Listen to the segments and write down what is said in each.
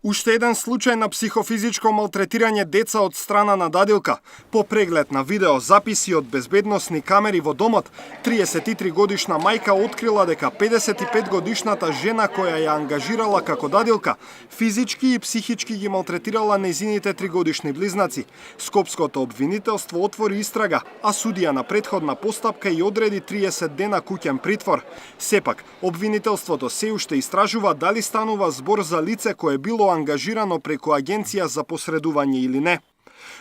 Уште еден случај на психофизичко малтретирање деца од страна на дадилка. По преглед на видео записи од безбедносни камери во домот, 33 годишна мајка открила дека 55 годишната жена која ја ангажирала како дадилка, физички и психички ги малтретирала нејзините 3 годишни близнаци. Скопското обвинителство отвори истрага, а судија на претходна постапка и одреди 30 дена куќен притвор. Сепак, обвинителството се уште истражува дали станува збор за лице кое било ангажирано преку агенција за посредување или не.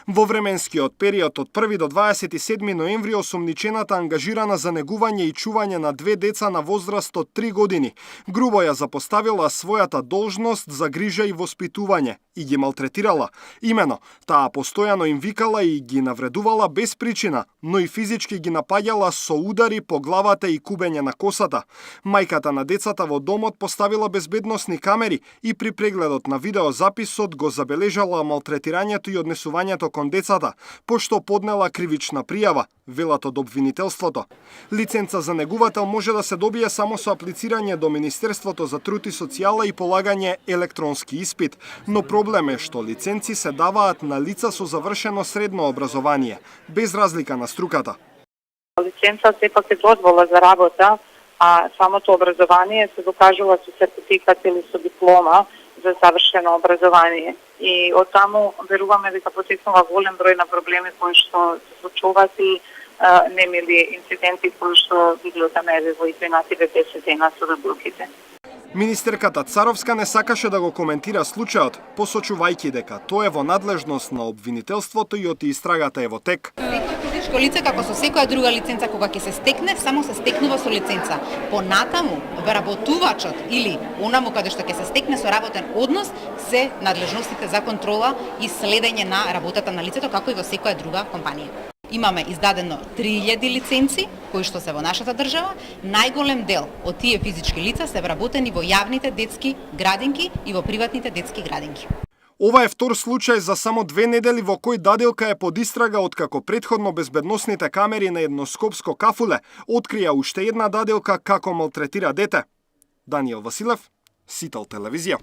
Во временскиот период од 1 до 27 ноември осумничената ангажирана за негување и чување на 2 деца на возраст од 3 години, грубо ја запоставила својата должност за грижа и воспитување и ги малтретирала. Имено, таа постојано им викала и ги навредувала без причина, но и физички ги напаѓала со удари по главата и кубење на косата. Мајката на децата во домот поставила безбедносни камери и при прегледот на видеозаписот го забележала малтретирањето и однесувањето кон децата, пошто поднела кривична пријава, велат од обвинителството. Лиценца за негувател може да се добие само со аплицирање до Министерството за труд и социјала и полагање електронски испит, но проблем е што лиценци се даваат на лица со завршено средно образование, без разлика на струката. Лиценца сепак е дозвола за работа, а самото образование се докажува со сертификат или со диплома за завршено образование. И од таму веруваме дека потекнува голем број на проблеми кои што се случуваат и немили инциденти кои што бигло тамеве во изминативе 10 дена со дадилките. Министерката Царовска не сакаше да го коментира случајот, посочувајќи дека тоа е во надлежност на обвинителството и од истрагата е во тек. Физичко лице, како со секоја друга лиценца, кога ќе се стекне, само се стекнува со лиценца. Понатаму, вработувачот или онаму каде што ќе се стекне со работен однос, се надлежностите за контрола и следење на работата на лицето, како и во секоја друга компанија. Имаме издадено 3000 лиценци, кои што се во нашата држава. Најголем дел од тие физички лица се вработени во јавните детски градинки и во приватните детски градинки. Ова е втор случај за само 2 недели во кој дадилка е под истрага откако претходно безбедносните камери на едно скопско кафуле открија уште една дадилка како малтретира дете. Даниел Василев, Сител телевизија.